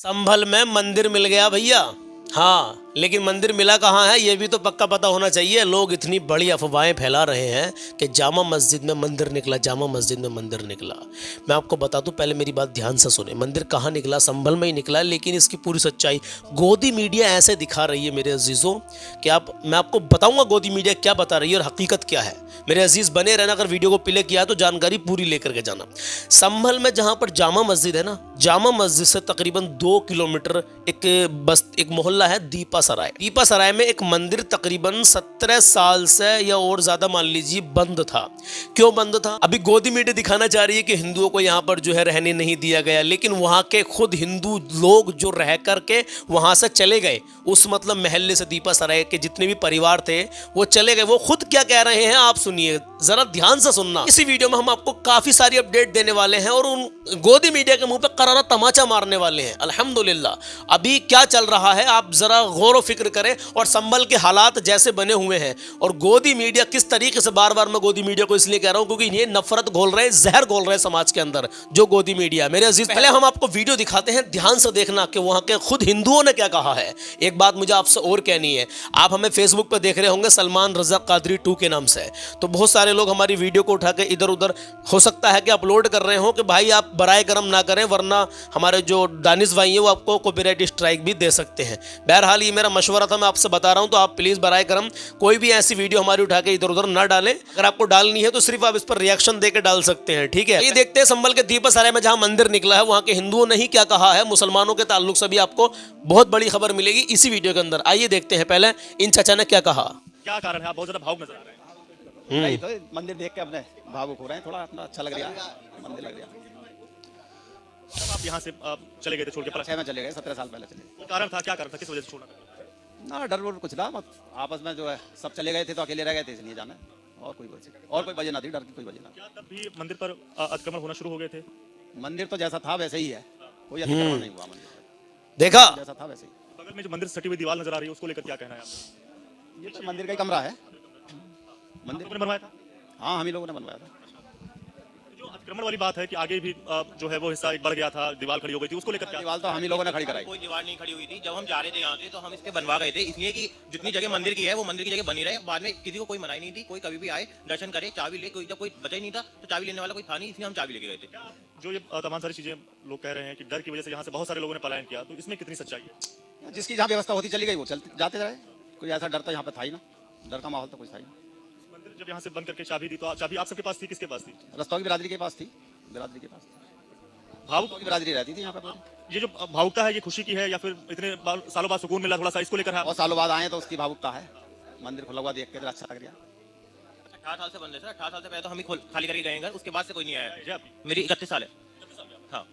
संभल में मंदिर मिल गया भैया। हाँ, लेकिन मंदिर मिला कहाँ है ये भी तो पक्का पता होना चाहिए। लोग इतनी बड़ी अफवाहें फैला रहे हैं कि जामा मस्जिद में मंदिर निकला, जामा मस्जिद में मंदिर निकला। मैं आपको बता दूं, पहले मेरी बात ध्यान से सुने। मंदिर कहाँ निकला? संभल में ही निकला, लेकिन इसकी पूरी सच्चाई गोदी मीडिया ऐसे दिखा रही है मेरे अजीज़ों कि मैं आपको बताऊंगा गोदी मीडिया क्या बता रही है और हकीकत क्या है। मेरे अजीज़ बने रहना, अगर वीडियो को प्ले किया तो जानकारी पूरी लेकर के जाना। संभल में जहाँ पर जामा मस्जिद है ना, जामा मस्जिद से तकरीबन 2 किलोमीटर एक मोहल्ला है दीपा सराय। दीपा सराय में एक मंदिर तकरीबन 17 साल से या और ज्यादा मान लीजिए बंद था। क्यों बंद था? अभी गोदी मीडिया दिखाना चाह रही है कि हिंदुओं को यहाँ पर जो है रहने नहीं दिया गया, लेकिन वहाँ के खुद हिंदू लोग जो रह करके वहाँ से चले गए, उस मतलब महल्ले से दीपा सराय के जितने भी परिवार थे वो चले गए। वो खुद क्या कह रहे हैं आप सुनिए, जरा ध्यान से सुनना। इसी वीडियो में हम आपको काफी सारी अपडेट देने वाले हैं और उन गोदी मीडिया के मुंह पे करारा तमाचा मारने वाले हैं। अल्हम्दुलिल्लाह अभी क्या चल रहा है आप जरा गौर व फिक्र करें, और संभल के हालात जैसे बने हुए हैं और गोदी मीडिया किस तरीके से, बार बार मैं गोदी मीडिया को इसलिए कह रहा हूं क्योंकि ये नफरत घोल रहे हैं, जहर घोल रहे हैं समाज के अंदर जो गोदी मीडिया। मेरे अजीज, पहले हम आपको वीडियो दिखाते हैं, ध्यान से देखना कि वहां के खुद हिंदुओं ने क्या कहा है। एक बात मुझे आपसे और कहनी है, आप हमें फेसबुक पर देख रहे होंगे सलमान रजा कादरी 2 के नाम से, तो बहुत सारे लोग हमारी वीडियो को उठा के इधर उधर हो सकता है कि अपलोड कर रहे हो कि भाई आप बराए करम ना करें, वरना हमारे जो दानिश भाई हैं वो आपको कॉपीराइट स्ट्राइक भी दे सकते हैं। बहरहाल ये मेरा मशवरा था, मैं आपसे बता रहा हूं, तो आप प्लीज बराए करम कोई भी ऐसी वीडियो हमारी उठा के इधर उधर ना डालें। अगर आपको डालनी है तो सिर्फ आप इस पर रिएक्शन देकर डाल सकते हैं, ठीक है। ये देखते हैं संभल के दीपा सराय में जहां मंदिर निकला है वहां के हिंदुओं ने ही क्या कहा है। मुसलमानों के ताल्लुक से भी आपको बहुत बड़ी खबर मिलेगी इसी वीडियो के अंदर। आइए देखते हैं पहले इन चाचा ने क्या कहा। क्या कारण है? आप बहुत ज्यादा भावुक नजर आ रहे हैं। नहीं तो मंदिर देख के अपने भावुक हो रहे हैं, थोड़ा अपना अच्छा लग रहा है, मंदिर लग रहा है। जब आप यहाँ से चले गए थे छोड़ के, 6 में चले गए, 17 साल पहले चले गए। कोई कारण था? क्या कारण था? किस वजह से छोड़ना? ना डर वोर कुछ ना, आपस में जो है सब चले गए थे तो अकेले रह गए थे इसलिए जाना, और कोई वजह ना थी, डर की कोई वजह ना। क्या तब भी मंदिर पर अतिक्रमण होना शुरू हो गए थे? मंदिर तो जैसा था वैसे ही है, कोई अतिक्रमण नहीं हुआ। मंदिर देखा, जैसा था वैसे ही। बगल में जो मंदिर से सटी हुई दीवार नजर आ रही है उसको लेकर क्या कहना है आपका? ये तो मंदिर का ही कमरा है। मंदिर ने बनवाया था? हाँ, हम ही लोगों ने बनवाया था। जो अतिक्रमण वाली बात है कि आगे भी जो है वो हिस्सा एक बढ़ गया था, दीवार खड़ी हो गई थी, उसको लेकर क्या? दीवार तो हम ही लोगों ने खड़ी कराई। कोई दीवार नहीं खड़ी हुई थी। जब हम जा रहे थे यहाँ से तो हम इसके बनवा गए थे, इसलिए कि जितनी जगह मंदिर की है वो मंदिर की जगह बनी रहे। बाद में किसी को कोई मनाही नहीं थी, कोई कभी भी आए दर्शन करे, चाबी ले, कोई जब कोई बचा ही नहीं था तो चाबी लेने वाला कोई था नहीं, इसलिए हम चाबी लेके गए थे। जो ये तमाम सारी चीजें लोग कह रहे हैं कि डर की वजह से यहाँ से बहुत सारे लोगों ने पलायन किया, तो इसमें कितनी सच्चाई है? जिसकी जहाँ व्यवस्था होती चली गई वो चलते जाते रहे, कोई ऐसा डर तो यहाँ पे था ही ना, डर का माहौल तो कुछ था ही ना। मंदिर जब यहाँ से बंद करके चाबी दी तो चाबी आप सबके पास थी? किसके पास थी? रस्तों की बिरादरी के पास थी, बिरादरी के पास भावुक की बिरादरी रहती थी यहाँ पे पूरी। ये जो भावुकता है ये खुशी की है या फिर इतने सालों बाद सुकून मिला थोड़ा सा, इसको लेकर है? और सालों बाद आए तो उसकी भावुकता है। मंदिर खुला हुआ देख के अच्छा लग रहा। 18 साल से बन रहे थे, 18 साल से पहले तो हम ही खाली करके गए, उसके बाद से कोई नहीं आया। जी आप? मेरी 31 साल है। हाँ,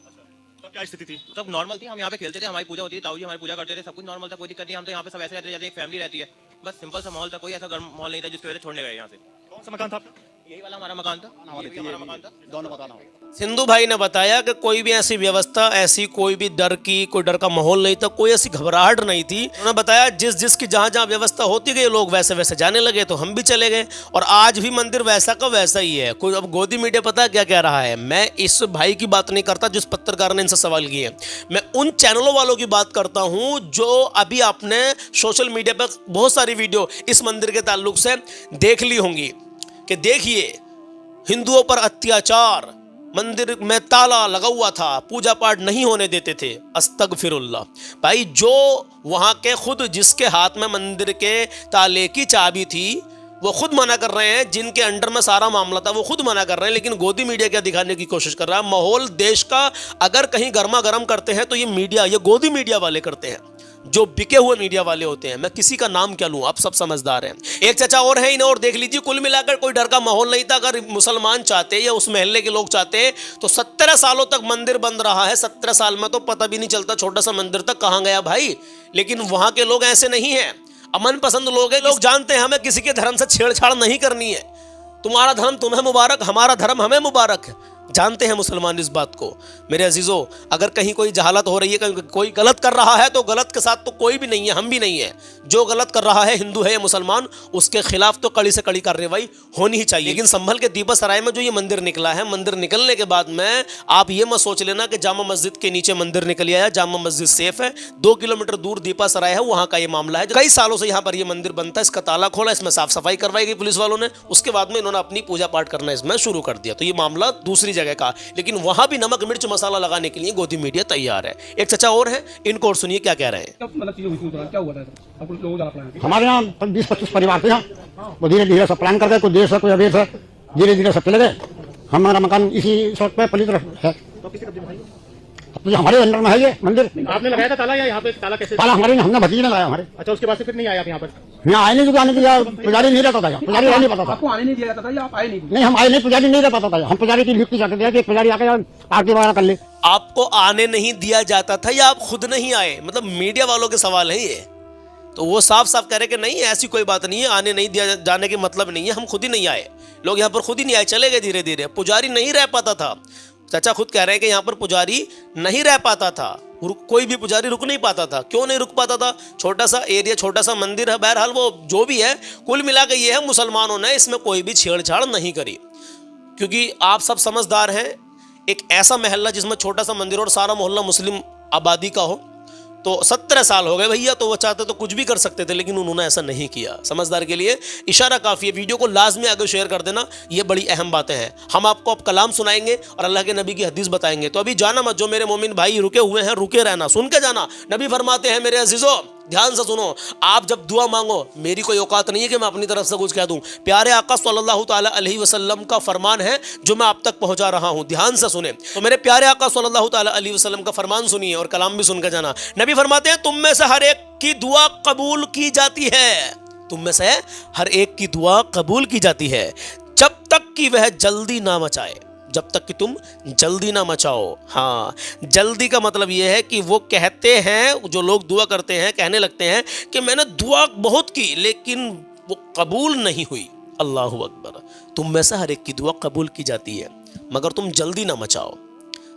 तब क्या स्थिति थी? सब नॉर्मल थी, हम यहाँ पे खेलते थे, हमारी पूजा होती थी, ताऊ जी हमारी पूजा करते थे, सब कुछ नॉर्मल था, कोई दिक्कत नहीं। हम तो यहाँ पे सब ऐसे रहते जैसे एक फैमिली रहती है, बस सिंपल सा माहौल था, कोई ऐसा गर्म माहौल नहीं था जिसकी वजह से छोड़ने गए यहाँ से। कौन सा मकान था? यही वाला हमारा मकान था, ये भी हमारा मकान था। दोनों मकान हो। सिंधु भाई ने बताया कि कोई भी ऐसी व्यवस्था, ऐसी कोई भी डर का माहौल नहीं था, कोई ऐसी घबराहट नहीं थी। उन्होंने बताया जिसकी जहां जहां व्यवस्था होती गई लोग वैसे वैसे जाने लगे, तो हम भी चले गए और आज भी मंदिर वैसा का वैसा ही है। कोई अब गोदी मीडिया पता क्या कह रहा है, मैं इस भाई की बात नहीं करता जिस पत्रकार ने इनसे सवाल किए, मैं उन चैनलों वालों की बात करता हूं जो अभी आपने सोशल मीडिया पर बहुत सारी वीडियो इस मंदिर के ताल्लुक से देख ली होंगी कि देखिए हिंदुओं पर अत्याचार, मंदिर में ताला लगा हुआ था, पूजा पाठ नहीं होने देते थे। अस्तगफिरुल्लाह। भाई जो वहां के खुद जिसके हाथ में मंदिर के ताले की चाबी थी वो खुद मना कर रहे हैं, जिनके अंडर में सारा मामला था वो खुद मना कर रहे हैं, लेकिन गोदी मीडिया क्या दिखाने की कोशिश कर रहा है। माहौल देश का अगर कहीं गर्मा गर्म करते हैं तो ये मीडिया, ये गोदी मीडिया वाले करते हैं, जो बिके हुए मीडिया वाले होते हैं। मैं किसी का नाम क्या लूं, आप सब समझदार हैं। एक चाचा और है, इन्हें और देख लीजिए। कुल मिलाकर कोई डर का माहौल नहीं था। अगर मुसलमान चाहते या उस महल्ले के लोग चाहते तो 17 सालों तक मंदिर बंद रहा है। 17 साल में तो पता भी नहीं चलता छोटा सा मंदिर तक कहां गया भाई। लेकिन वहां के लोग ऐसे नहीं हैं, अमन पसंद लोग हैं। लोग जानते हैं हमें किसी के धर्म से छेड़छाड़ नहीं करनी है। तुम्हारा धर्म तुम्हें मुबारक, हमारा धर्म हमें मुबारक है। जानते हैं मुसलमान इस बात को। मेरे अजीज़ों, अगर कहीं कोई जहालत हो रही है, कहीं कोई गलत कर रहा है, तो गलत के साथ तो कोई भी नहीं है, हम भी नहीं है। जो गलत कर रहा है, हिंदू है या मुसलमान, उसके खिलाफ तो कड़ी से कड़ी कार्रवाई होनी ही चाहिए। लेकिन संभल के दीपा सराय में जो ये मंदिर निकला है, मंदिर निकलने के बाद में आप ये मत सोच लेना कि जामा मस्जिद के नीचे मंदिर निकल आया, जामा मस्जिद सेफ है। 2 किलोमीटर दूर दीपा सराय है, वहाँ का ये मामला है। कई सालों से यहाँ पर ये मंदिर बनता है, इसका ताला खोला, इसमें साफ सफाई करवाई गई पुलिस वालों ने, उसके बाद में इन्होंने अपनी पूजा पाठ करना इसमें शुरू कर दिया। तो ये मामला दूसरी जगह का, लेकिन वहां भी नमक मिर्च मसाला लगाने के लिए गोदी मीडिया तैयार है। एक चचा और हैं, इनको और सुनिए क्या कह रहे हैं। हमारे यहाँ 20-25 परिवार थे यहाँ, वो धीरे धीरे सब प्लान कर गए, कुछ देर से कुछ अबेर से धीरे धीरे सब चले गए। हमारा मकान इसी सड़क पे पली तरफ है, तो हमारे अंदर में है ये मंदिर। आपने लगाया था ताला या यहाँ पे ताला कैसे? ताला हमारे हमने भतीजे ने लगाया हमारे। अच्छा, उसके बाद से फिर नहीं आया आप यहाँ पर? यहाँ आए नहीं, क्योंकि आने की पुजारी नहीं रहता था यहाँ, पुजारी रह नहीं पाता था। आपको आने नहीं दिया जाता था या आप आए नहीं? नहीं, हम आए नहीं, पुजारी नहीं रह पाता था। हम पुजारी की नियुक्ति चाहते थे कि पुजारी आके आरती वगैरह कर ले। आपको आने नहीं दिया जाता था या आप खुद नहीं आए? मतलब मीडिया वालों के सवाल है ये। तो वो साफ साफ कह रहे कि नहीं, ऐसी कोई बात नहीं है, आने नहीं दिया जाने के मतलब नहीं है, हम खुद ही नहीं आए। लोग यहाँ पर खुद ही नहीं आए, चले गए धीरे धीरे। पुजारी नहीं रह पाता था। चाचा खुद कह रहे हैं कि यहाँ पर पुजारी नहीं रह पाता था, कोई भी पुजारी रुक नहीं पाता था। क्यों नहीं रुक पाता था? छोटा सा एरिया, छोटा सा मंदिर है। बहरहाल वो जो भी है, कुल मिला के ये है, मुसलमानों ने इसमें कोई भी छेड़छाड़ नहीं करी, क्योंकि आप सब समझदार हैं। एक ऐसा मोहल्ला जिसमें छोटा सा मंदिर और सारा मोहल्ला मुस्लिम आबादी का हो, तो 17 साल हो गए भैया, तो वो चाहते तो कुछ भी कर सकते थे, लेकिन उन्होंने ऐसा नहीं किया। समझदार के लिए इशारा काफ़ी है। वीडियो को लाजमी आगे शेयर कर देना, ये बड़ी अहम बातें हैं। हम आपको अब कलाम सुनाएंगे और अल्लाह के नबी की हदीस बताएंगे। तो अभी जाना मत, जो मेरे मोमिन भाई रुके हुए हैं, रुके रहना, सुन के जाना। नबी फरमाते हैं, मेरे अजीजों ध्यान से सुनो, आप जब दुआ मांगो, मेरी कोई औकात नहीं है कि मैं अपनी तरफ से कुछ कह दूं। प्यारे आका सल्लल्लाहु ताला अलैहि वसल्लम का फरमान है जो मैं आप तक पहुंचा रहा हूं, ध्यान से सुने। तो मेरे प्यारे आका सल्लल्लाहु ताला अलैहि वसल्लम का फरमान सुनिए और कलाम भी सुनकर जाना। नबी फरमाते हैं, तुम में से हर एक की दुआ कबूल की जाती है, तुम में से हर एक की दुआ कबूल की जाती है, जब तक कि वह जल्दी ना मचाए, जब तक कि तुम जल्दी ना मचाओ। हाँ, जल्दी का मतलब यह है कि वो कहते हैं, जो लोग दुआ करते हैं, कहने लगते हैं कि मैंने दुआ बहुत की लेकिन वो कबूल नहीं हुई। अल्लाहु अकबर। तुम में से हर एक की दुआ कबूल की जाती है, मगर तुम जल्दी ना मचाओ।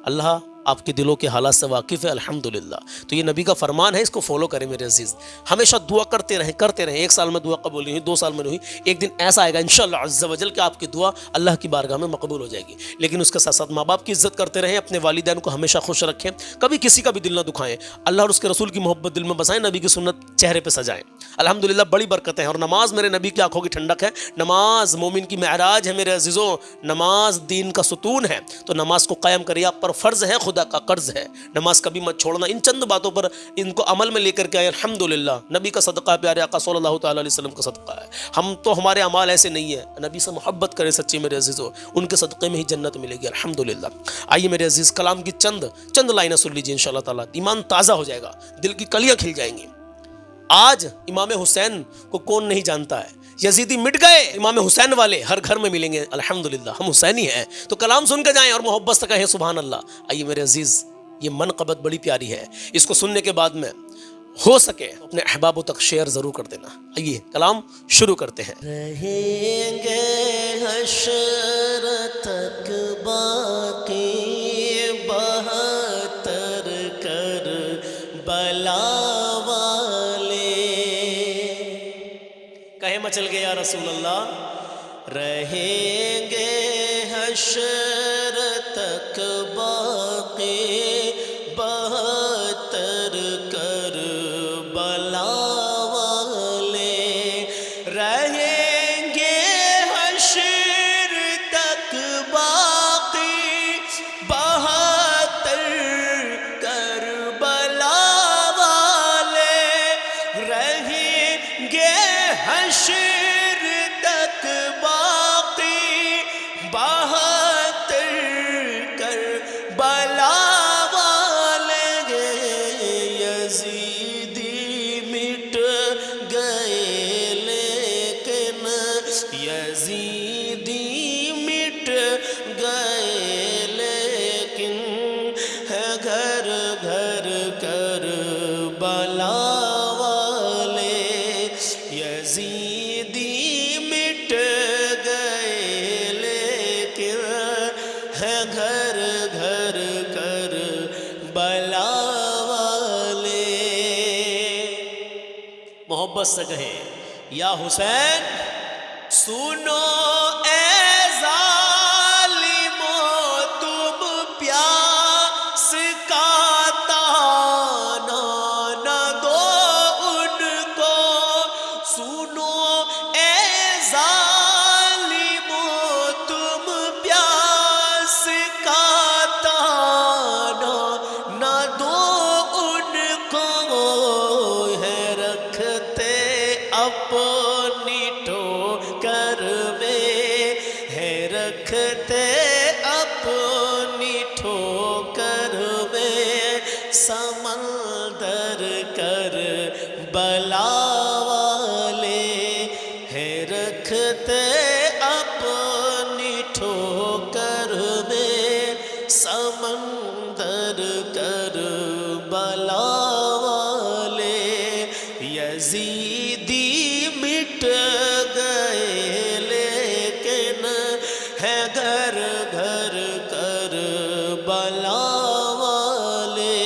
अल्लाह आपके दिलों के हालात से वाकिफ़ है, अल्हम्दुलिल्लाह। तो ये नबी का फरमान है, इसको फॉलो करें मेरे अजीज़। हमेशा दुआ करते रहें, करते रहें। 1 साल में दुआ कबूल नहीं हुई, 2 साल में नहीं हुई, एक दिन ऐसा आएगा इंशाअल्लाह अज़्ज़ा वजल कि आपकी दुआ अल्लाह की बारगाह में मकबूल हो जाएगी। लेकिन उसके साथ साथ माँ बाप की इज्जत करते रहें, अपने वालिदैन को हमेशा खुश रखें, कभी किसी का भी दिल ना दुखाएं, अल्लाह और उसके रसूल की मोहब्बत दिल में बसाएं, नबी की सुन्नत चेहरे पर सजाएं। अल्हम्दुलिल्लाह बड़ी बरकतें हैं। और नमाज मेरे नबी की आंखों की ठंडक है, नमाज मोमिन की महराज है मेरे अजीज़ों, नमाज दीन का सुतून है। तो नमाज को कायम करिए, आप पर फ़र्ज़ है, खुदा का कर्ज़ है। नमाज कभी मत छोड़ना। इन चंद बातों पर इनको अमल में लेकर के आए, अल्हम्दुलिल्लाह। नबी का सदका, प्यारे आका सल्लल्लाहु ताला अलैहि वसल्लम का सदका है। हम तो, हमारे अमाल ऐसे नहीं है। नबी से मोहब्बत करें सच्ची मेरे अजीज़ों, उनके सदक़े में ही जन्नत मिलेगी, अल्हम्दुलिल्लाह। आइए मेरे अजीज़, कलाम की चंद लाइनें सुन लीजिए, इंशाअल्लाह ताला ईमान ताज़ा हो जाएगा, दिल की कलियाँ खिल जाएंगी। आज इमाम हुसैन को कौन नहीं जानता है? यजीदी मिट गए, इमाम हुसैन वाले हर घर में मिलेंगे, अल्हम्दुलिल्लाह। हम हुसैनी हैं, तो कलाम सुन के जाएं और मोहब्बत से कहें सुभान अल्लाह। आइए मेरे अजीज़, ये मनक़बत बड़ी प्यारी है, इसको सुनने के बाद में हो सके अपने अहबाबों तक शेयर ज़रूर कर देना। आइए कलाम शुरू करते हैं। रहेंगे हश्र तक बाकी बहतर कर बला वाले, कहे मचल गए या रसूल अल्लाह। रहेंगे हश्र तक बाकी बहतर कर बला वाले, रहेंगे हश्र तक बाकी बहतर कर बला वाले, रहेंगे हश्र तक बाकी बहतर कर बला वाले। मोहब्बत से कहें, या हुसैन सुनो ए जालिमो तुम प्यास का ताना न दो उनको, सुनो ए जालिमो तुम प्यास का ताना न दो उनको, है रखते अपनी ठोकर में, है रखते अपनी ठोकर में, समंदर कर बला वाले, है रखते अपनी ठोकर में, समंदर कर बला वाले, यजीदी मिट गए लेकिन है घर घर कर बला वाले,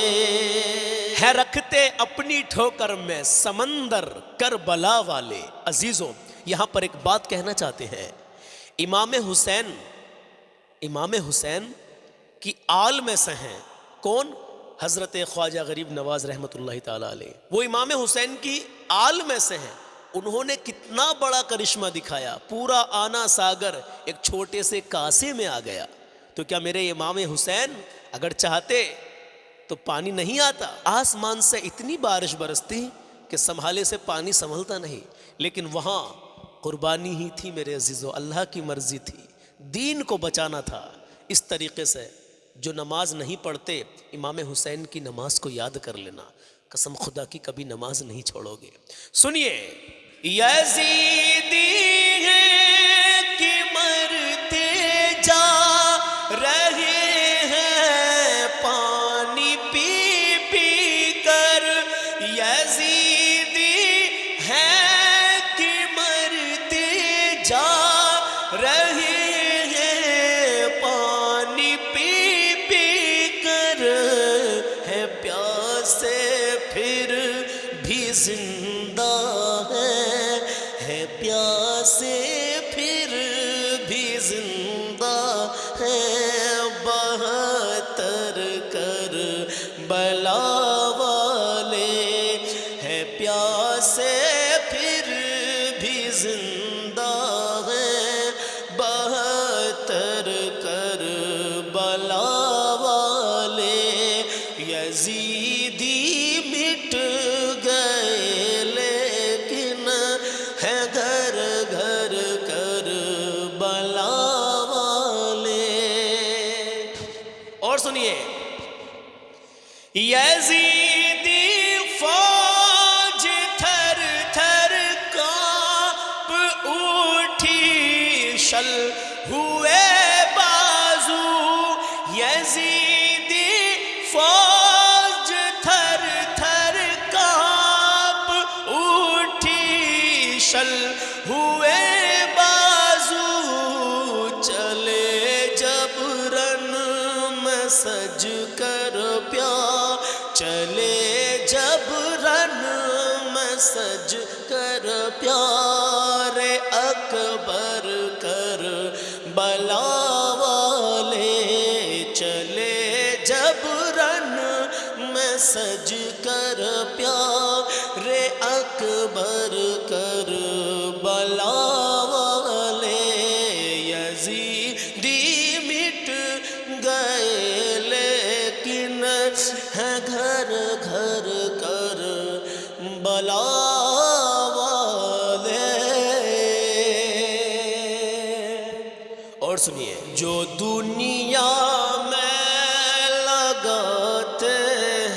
है रखते अपनी ठोकर में समंदर कर बला वाले। अजीजों, यहां पर एक बात कहना चाहते हैं, इमाम हुसैन की आल में से हैं कौन? हजरत ख्वाजा गरीब नवाज रहमतुल्लाह ताला अलैह, वो इमाम हुसैन की आल में से हैं। उन्होंने कितना बड़ा करिश्मा दिखाया, पूरा आना सागर एक छोटे से कासे में आ गया। तो क्या मेरे इमाम हुसैन अगर चाहते तो पानी नहीं आता? आसमान से इतनी बारिश बरसती कि संभाले से पानी संभलता नहीं, लेकिन वहाँ कुर्बानी ही थी मेरे अजीजों, अल्लाह की मर्जी थी, दीन को बचाना था। इस तरीके से जो नमाज नहीं पढ़ते, इमाम हुसैन की नमाज को याद कर लेना, कसम खुदा की कभी नमाज नहीं छोड़ोगे। सुनिए, यजीदी हैं कि मरते जा रहे हैं पानी पी पी कर, यजीदी हैं कि मरते जा रहे हैं पानी पी पी कर, है प्यासे फिर भी जिंदा है प्यासे फिर भी जिंदा है, बहत्तर कर बला वाले, है प्यासे फिर भी जिंदा है, बहत्तर कर बला वाले, यजीदी मिट गए लेकिन है घर घर कर बला वाले। और सुनिए, यजीदी फौज थर थर कांप उठी, शल हुए बाजू, यजीदी फौज थर थर कांप उठी, शल हुए बाजू, चले जब रन में सज कर प्या, चले जब रन में सज कर प्यारे अकबर कर बला वाले, चले जब रन में सज कर प्यारे अकबर कर बला वाले, यजीदी मिट गए लेकिन है घर घर कर बला वाले। और सुनिए, जो दुनिया में लगाते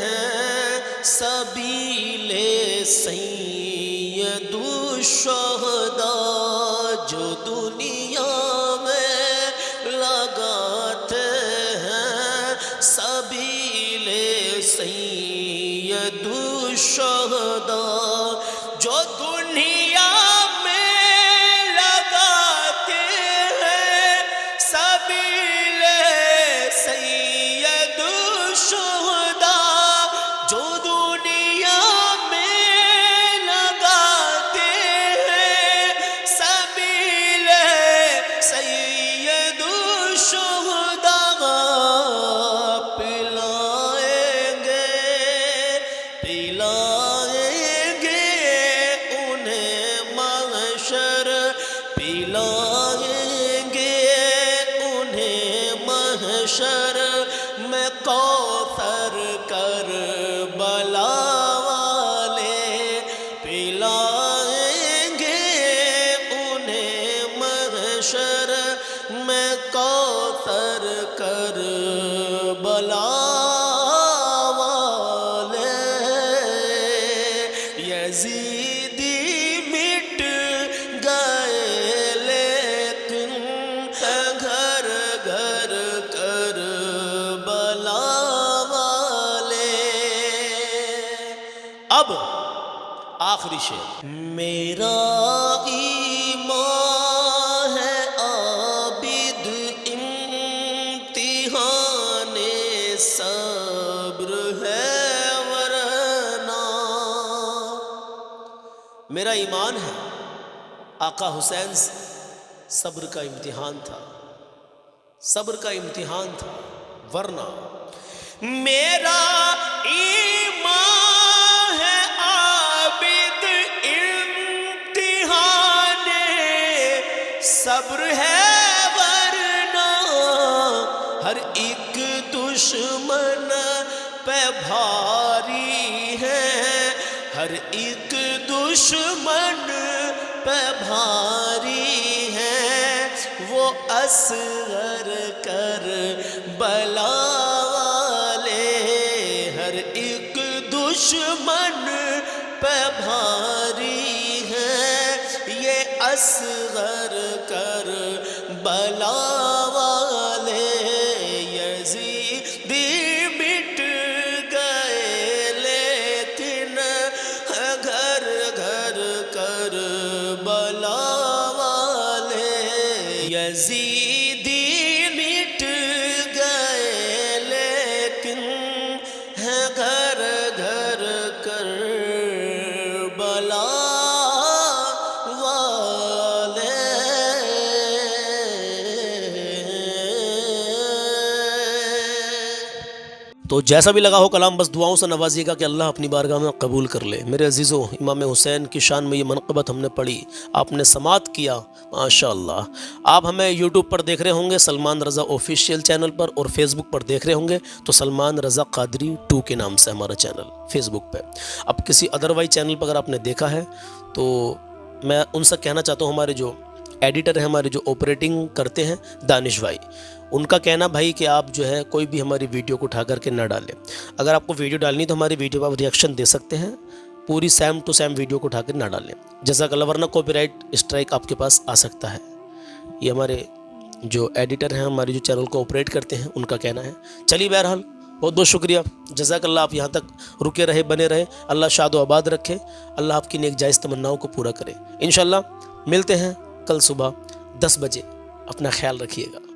हैं सबीले सैयदु शुहदा, जो दुनिया में लगाते हैं सबीले सैयदु शुहदा, जो दुनिया में लगाते हैं सबीले सैयदु शुहदा, जो दुनिया में लगाते पिलाएंगे उन्हें महशर, पिलाएंगे उन्हें महशर में कौसर कर बला वाले, पिलाएंगे उन्हें महशर में कौसर कर बला वाले। यजीदी मिट गए लेकिन घर घर कर बला वाले। अब आखिरी शेर। मेरा ईमान है आबिद इम्तिहाने सब्र है वरना। मेरा ईमान है आका हुसैन सब्र का इम्तिहान था, सब्र का इम्तिहान था वरना। मेरा ईमान है आबिद इम्तिहाने सब्र है वरना। हर एक दुश्मन पे भारी है, हर एक दुश्मन पे भारी है, वो असगर कर बला वाले। हर एक दुश्मन पे भारी है, ये असगर कर बला वाले। यजीदी मिट गए लेकिन घर घर कर बला वाले। यजीदी मिट गए लेकिन घर घर कर बला वाले। تو جیسا بھی لگا ہو کلام بس دعاؤں سے نوازیے گا کہ اللہ اپنی بارگاہ میں قبول کر لے۔ میرے عزیزو، امام حسین کی شان میں یہ منقبت ہم نے پڑھی، آپ نے سماعت کیا، ماشاءاللہ۔ آپ ہمیں یوٹیوب پر دیکھ رہے ہوں گے سلمان رضا آفیشیل چینل پر، اور فیس بک پر دیکھ رہے ہوں گے تو سلمان رضا قادری 2 کے نام سے ہمارا چینل فیس بک پہ۔ اب کسی ادروائز چینل پر اگر آپ نے دیکھا ہے تو میں ان سے کہنا چاہتا ہوں، ہمارے جو ایڈیٹر ہیں، ہمارے جو آپریٹنگ کرتے ہیں دانش بھائی، ان کا کہنا بھائی کہ آپ جو ہے کوئی بھی ہماری ویڈیو کو اٹھا کر کے نہ ڈالیں۔ اگر آپ کو ویڈیو ڈالنی تو ہماری ویڈیو پر آپ ریئیکشن دے سکتے ہیں، پوری سیم ٹو سیم ویڈیو کو اٹھا کر نہ ڈالیں، جزاک اللہ، ورنہ کاپی رائٹ اسٹرائک آپ کے پاس آ سکتا ہے۔ یہ ہمارے جو ایڈیٹر ہیں، ہمارے جو چینل کو آپریٹ کرتے ہیں، ان کا کہنا ہے۔ چلیے بہرحال بہت بہت شکریہ، جزاک اللہ، آپ یہاں تک رکے رہے، بنے رہے، اللہ شاد و آباد رکھے، اللہ آپ کی نیک جائز تمناؤں کو پورا کرے۔ انشاءاللہ ملتے ہیں کل صبح 10 بجے، اپنا خیال رکھیے گا۔